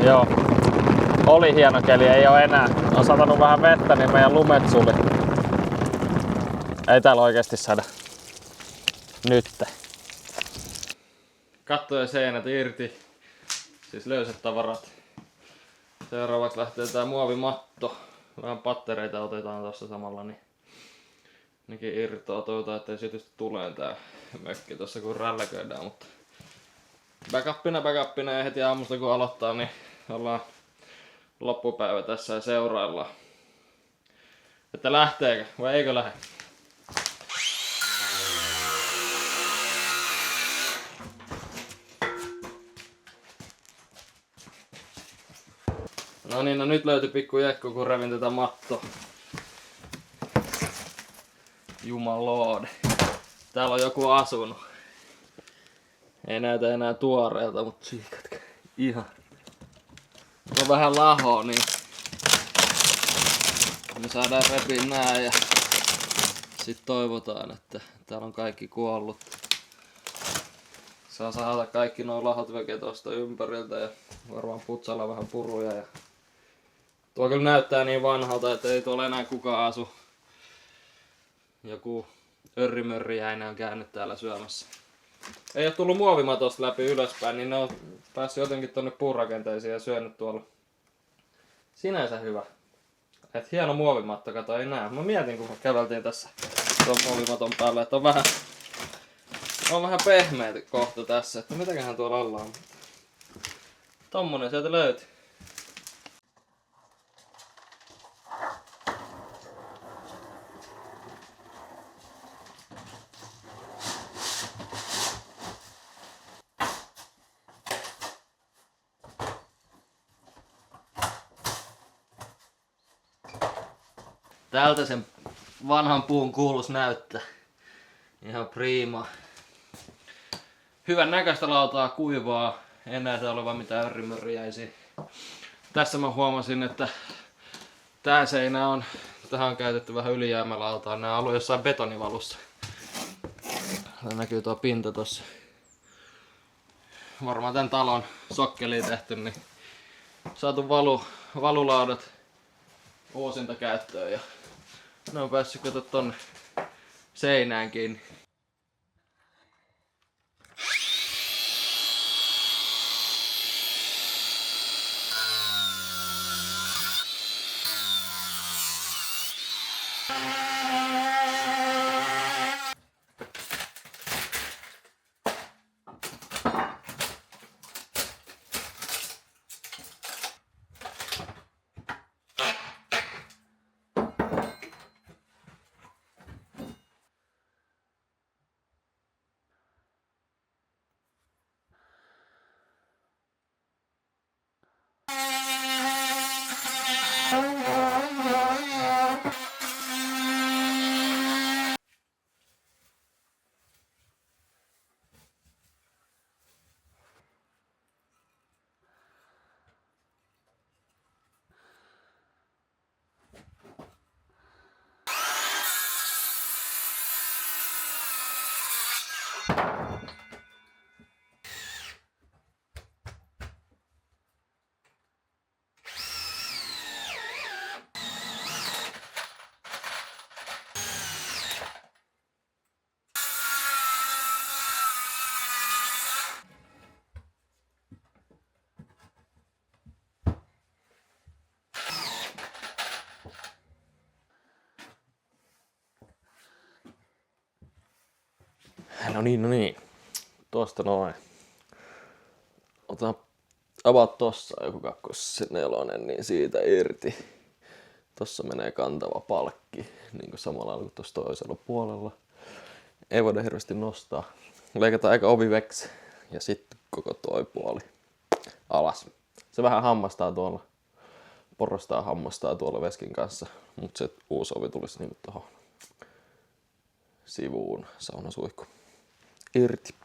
Joo, oli hieno keli, ei oo enää. On satanut vähän vettä, niin meidän lumet suli. Ei täällä oikeesti sada. Nytte. Katto ja seinät irti. Siis löysät tavarat. Seuraavaksi lähtee tää muovimatto. Vähän pattereita otetaan tossa samalla, niin nekin irtoaa. Toivotaan, ettei sytystä tuleen tää mökki tossa kun rälläköidään, mutta backupina ja heti aamusta kun aloittaa, niin ollaan loppupäivä tässä ja seuraillaan. Että lähteekö vai eikö lähde? No niin, no nyt löytyi pikku jekko kun revin tätä mattoa. Jumalaude. Täällä on joku asunut. Ei näytä enää tuoreelta, mutta siikatka. Ihan. On vähän lahoa, niin me saadaan repiä nää ja sit toivotaan, että täällä on kaikki kuollut. Saa saada kaikki nuo lahot veke tosta ympäriltä ja varmaan putsalla vähän puruja. Ja tuo kyllä näyttää niin vanhalta, että ei tuolla enää kukaan asu. Joku örrimörrijäinen on käynyt täällä syömässä. Ei oo tullut muovimatosta läpi ylöspäin, niin ne on päässyt jotenkin tonne puurakenteisiin ja syönyt tuolla. Sinänsä hyvä. Et hieno muovimatto, kato ei näe. Mä mietin kun käveltiin tässä tuon muovimaton päällä, että on vähän pehmeä kohta tässä, että mitäköhän tuolla ollaan. Tommonen sieltä löytyy. Tältä sen vanhan puun kuulus näyttää. Ihan prima. Hyvän näköistä lautaa kuivaa. En näytä olevan mitään örrimörriäisiä. Tässä mä huomasin, että tää seinä on, tähän on käytetty vähän ylijäämälautaa. Nää on ollut jossain betonivalussa. Tää näkyy tuo pinta tossa. Varmaan tän talon sokkeliin tehty, niin saatu valulaudat uusinta käyttöön ja ne on päässyt kato tonne seinään kiinni. No niin. Tuosta noin. Otetaan avaat tossa joku 2.4, niin siitä irti. Tossa menee kantava palkki, niin kuin samalla lailla kuin tuossa toisella puolella. Ei voida hirveästi nostaa. Leikataan aika ovi veksi ja sitten koko toi puoli alas. Se vähän hammastaa tuolla porrastaa hammastaa tuolla veskin kanssa, mutta se uusi ovi tulisi niinku tohon sivuun saunasuihku irti.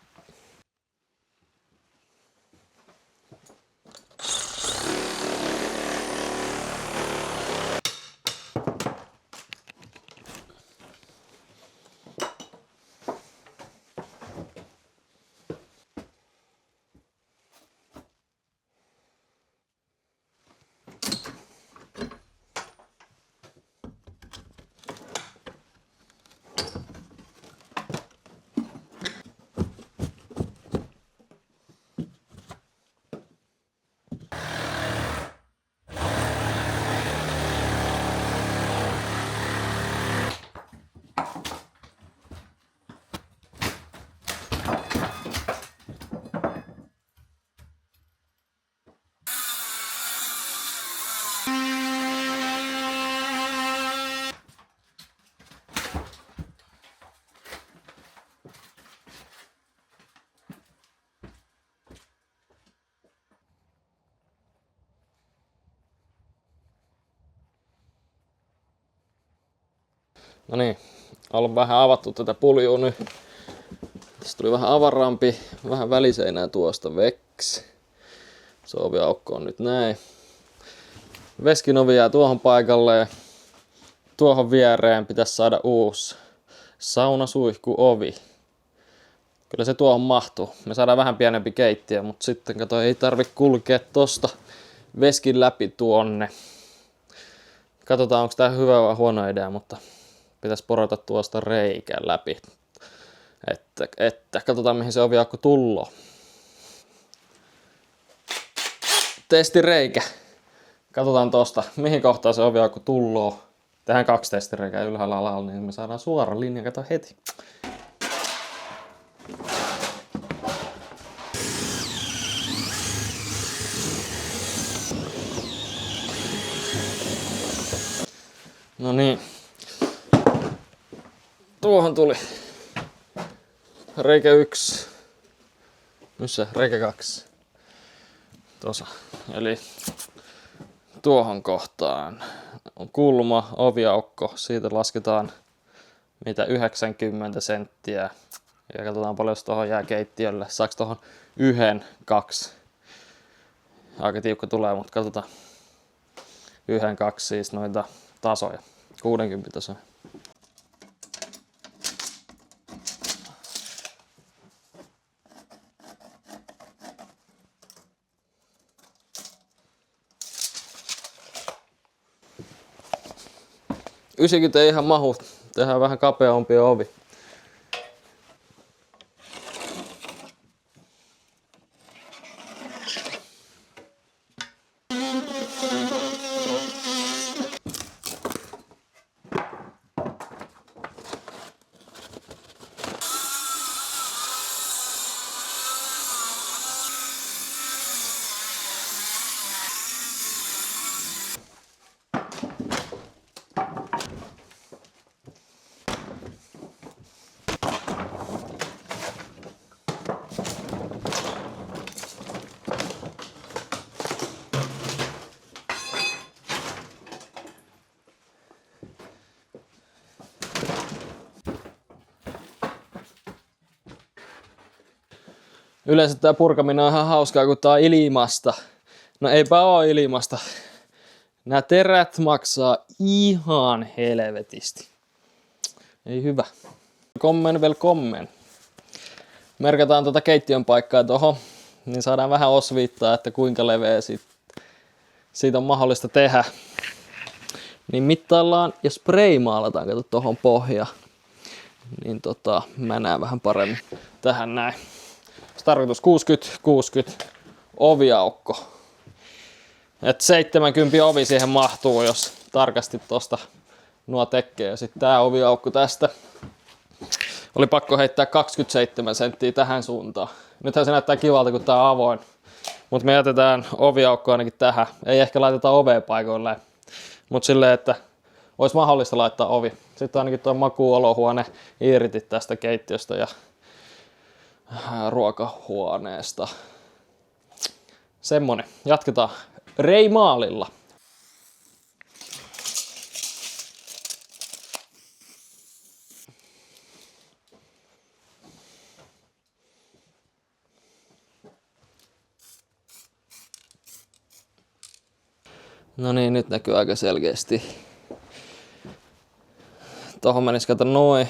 No niin, ollaan vähän avattu tätä puljua nyt. Tästä tuli vähän avarampi, vähän väliseinää tuosta veksi. Se oviaukko on nyt näin. Veskin ovi jää tuohon paikalle. Tuohon viereen pitäisi saada uusi saunasuihkuovi. Kyllä se tuohon mahtuu. Me saadaan vähän pienempi keittiö, mutta sitten kato, ei tarvi kulkea tosta veskin läpi tuonne. Katsotaan, onko tää hyvä vai huono idea, mutta pitäisi porata tuosta reikän läpi. Että katsotaan, mihin se oviaukko tulloo. Testireikä. Katsotaan tosta, mihin kohtaan se oviaukko tulloo. Tehdään 2 testireikää ylhäällä alalla, niin me saadaan suora linja, kato heti. No niin. Tuohon tuli reikä 1. Missä? Reikä 2. Tuossa. Eli tuohon kohtaan on kulma, oviaukko. Siitä lasketaan mitä 90 senttiä. Ja katsotaan paljon tuohon jää keittiölle. Saaks tuohon 1, 2? Aika tiukka tulee, mutta katsotaan 1, 2 siis noita tasoja. 60 tasoja. Ysikymmentä ei ihan mahu. Tehdään vähän kapeampi ovi. Yleensä tää purkaminen on ihan hauskaa, kun tää on ilmasta. No eipä oo ilmasta. Nää terät maksaa ihan helvetisti. Ei hyvä. Kommen vel kommen. Merkataan tuota keittiön paikkaa tohon, niin saadaan vähän osviittaa, että kuinka leveä siitä on mahdollista tehdä. Niin mittaillaan ja spraymaalataan, kato tohon pohjaan. Niin mä näen vähän paremmin tähän näin. Tarkoitus 60 oviaukko. Et 70 ovi siihen mahtuu, jos tarkasti tosta nuo tekee. Ja sitten tää oviaukko tästä. Oli pakko heittää 27 senttiä tähän suuntaan. Nythän se näyttää kivalta, kun tää on avoin. Mutta me jätetään oviaukko ainakin tähän. Ei ehkä laiteta ovea paikoilleen. Mutta silleen, että olisi mahdollista laittaa ovi. Sitten ainakin tuo makuuolohuone irti tästä keittiöstä ja ruokahuoneesta. Semmonen. Jatketaan reimaalilla. No niin, nyt näkyy aika selkeästi. Tohon menis kato noin.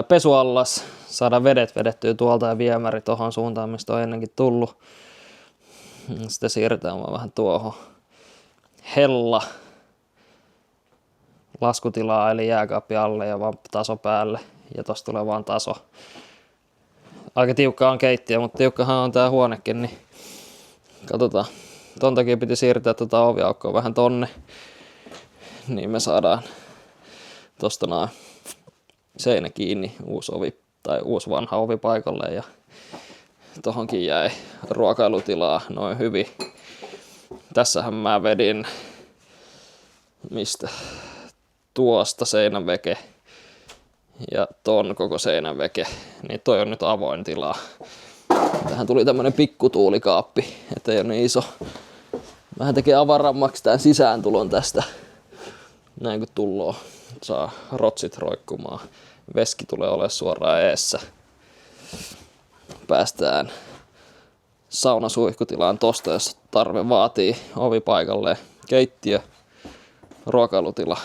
Pesuallas. Saadaan vedet vedettyä tuolta ja viemäri tohon suuntaan, mistä on ennenkin tullut. Sitten siirretään vaan vähän tuohon. Hella. Laskutilaa eli jääkaappi alle ja vaan taso päälle. Ja tosta tulee vaan taso. Aika tiukka on keittiö, mutta tiukkahan on tää huonekin, niin katsotaan. Ton takia piti siirtää tota oviaukkoa vähän tonne. Niin me saadaan tosta noin seinä kiinni, uusi ovi tai uusi vanha ovi paikalle ja tohonkin jäi ruokailutilaa noin hyvin. Tässähän mä vedin mistä tuosta seinänveke ja ton koko seinänveke, niin toi on nyt avoin tilaa. Tähän tuli tämmönen pikkutuulikaappi, ettei ole niin iso. Vähän tekee avarammaksi tän sisääntulon tästä. Näin kun tulloo, saa rotsit roikkumaan. Veski tulee olemaan suoraan eessä. Päästään saunasuihkutilaan tosta, jos tarve vaatii. Ovi paikalleen, keittiö, ruokailutila.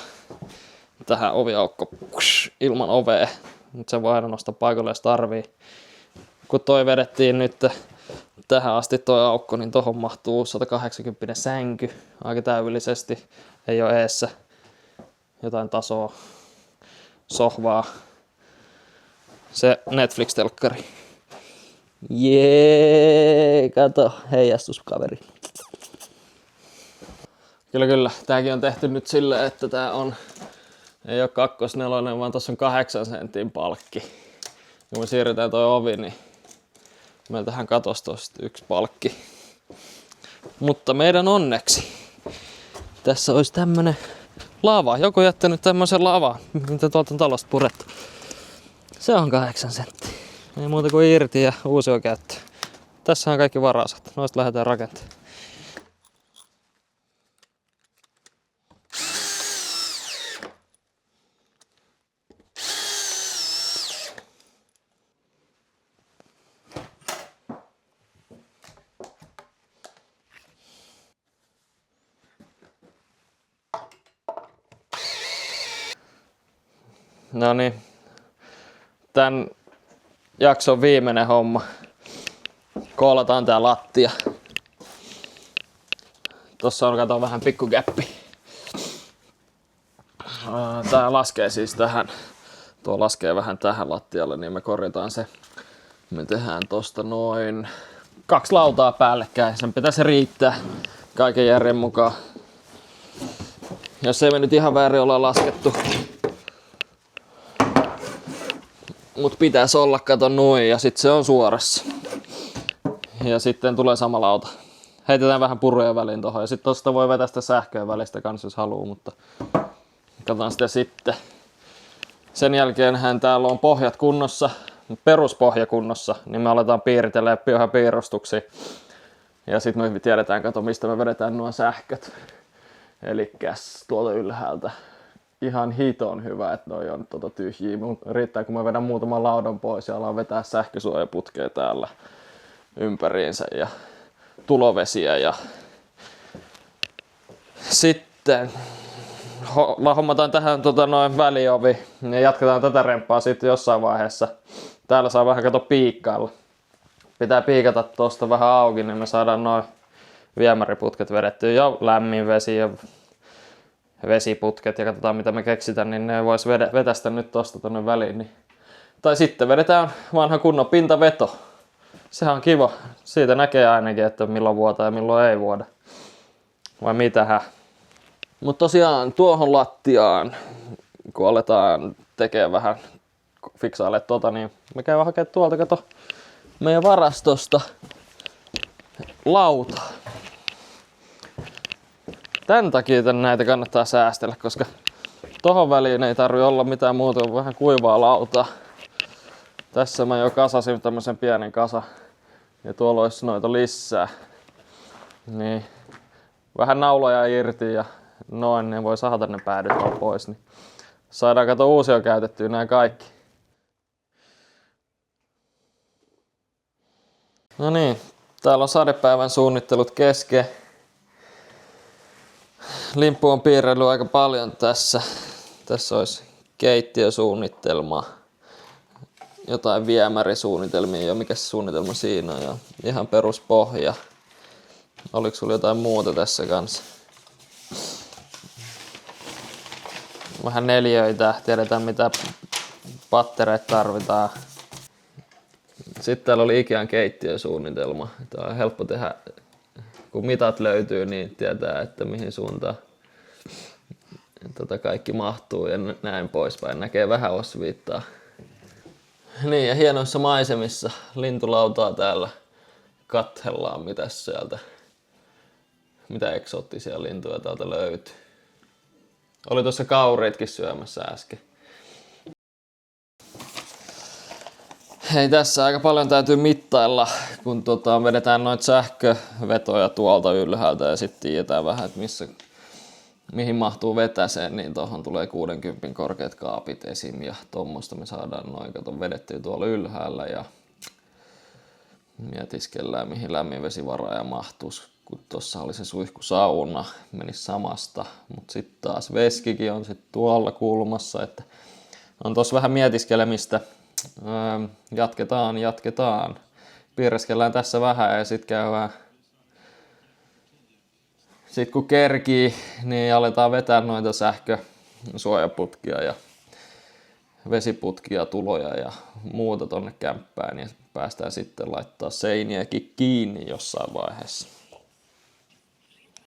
Tähän oviaukko ilman ovea. Nyt se voi aina nostaa paikalle, jos tarvii. Kun toi vedettiin nyt tähän asti toi aukko, niin tohon mahtuu 180 sänky aika täydellisesti. Ei ole eessä jotain tasoa, sohvaa. Se Netflix-telkkari. Jee, kato, heijastuskaveri. Kyllä. Tääkin on tehty nyt silleen, että tää on, ei oo 2/4, vaan tossa on 8 sentin palkki. Kun me siirretään toi ovi, niin meiltähän katosi tosta yksi palkki. Mutta meidän onneksi tässä olisi tämmönen lava. Joku on jättänyt tämmösen lava, mitä tuolta on talosta purettu. Se on 8 senttiä. Ei muuta kuin irti ja uusi käyttö. Tässä on kaikki varasat. Noista lähdetään rakentamaan. No niin. Tän jakson viimeinen homma. Koolataan tää lattia. Tossa on kato vähän pikkukäppi. Tää laskee siis tähän. Tuo laskee vähän tähän lattialle, niin me korjataan se. Me tehdään tosta noin 2 lautaa päällekkäin. Sen pitäisi riittää kaiken järjen mukaan. Jos ei me nyt ihan väärin olla laskettu. Mut pitäisi olla, kato noin, ja sit se on suorassa. Ja sitten tulee sama lauta. Heitetään vähän puruja väliin tohon, ja sit tosta voi vetästä sähköä välistä kans jos haluu, mutta katsotaan sitä sitten. Sen jälkeenhän täällä on pohjat kunnossa, peruspohja kunnossa, niin me aletaan piiritellä piirustuksia. Ja sit me tiedetään, kato mistä me vedetään nuo sähköt. Elikkäs tuolta ylhäältä. Ihan hiton hyvä, että noi on tyhjiä. Riittää, kun mä vedän muutaman laudan pois ja alan vetää sähkösuojaputkea täällä ympäriinsä ja tulovesiä. Ja sitten hommataan tähän noin väliovi ja jatketaan tätä remppaa sitten jossain vaiheessa. Täällä saa vähän kato piikkailla. Pitää piikata tosta vähän auki, niin me saadaan noin viemäriputket vedettyä ja lämmin vesi ja vesiputket ja katsotaan mitä me keksitään, niin ne vois vetästä nyt tosta tonne väliin. Niin. Tai sitten vedetään vanha kunnon pintaveto. Sehän on kiva. Siitä näkee ainakin, että milloin vuotaa ja milloin ei vuoda. Vai mitähän. Mutta tosiaan tuohon lattiaan, kun aletaan tekemään vähän, fiksaile niin me käydään hakemaan tuolta, kato, meidän varastosta lauta. Tän takia näitä kannattaa säästellä, koska tohon väliin ei tarvi olla mitään muuta kuin vähän kuivaa lautaa. Tässä mä jo kasasin tämmösen pienen kasa ja tuolla olisi noita lisää. Niin vähän nauloja irti ja noin, niin voi sahata ne päädyt vaan pois. Niin saadaan kato uusia käytettyä nämä kaikki. No niin, täällä on sadepäivän suunnittelut kesken. Limppu on piirrellyt aika paljon tässä. Tässä olisi keittiösuunnitelmaa. Jotain viemärisuunnitelmia ja mikä se suunnitelma siinä on. Ja ihan peruspohja. Oliko sulla jotain muuta tässä kanssa? Vähän neliöitä, tiedetään mitä pattereita tarvitaan. Sitten täällä oli Ikean keittiösuunnitelma. Tää on helppo tehdä, kun mitat löytyy, niin tietää, että mihin suuntaan kaikki mahtuu ja näin poispäin. Näkee vähän osviittaa. Niin, ja hienoissa maisemissa lintulautaa täällä katsellaan, mitäs sieltä, mitä eksoottisia lintuja täältä löytyy. Oli tuossa kauriitkin syömässä äsken. Hei, tässä aika paljon täytyy mittailla, kun vedetään noita sähkövetoja tuolta ylhäältä ja sitten tiedetään vähän, että mihin mahtuu vetäseen, niin tuohon tulee 60 korkeat kaapit esim. Ja tuommoista me saadaan noin vedettyä tuolla ylhäällä ja mietiskellään mihin lämminvesivaraaja mahtuisi, kun tuossa oli se suihkusauna, menisi samasta, mutta sitten taas veskikin on sitten tuolla kulmassa, että on tuossa vähän mietiskelemistä. Jatketaan. Piirreskellään tässä vähän ja sitten käydään. Sitten kun kerkii, niin aletaan vetää noita sähkösuojaputkia ja vesiputkia, tuloja ja muuta tonne kämppään ja päästään sitten laittaa seiniäkin kiinni jossain vaiheessa.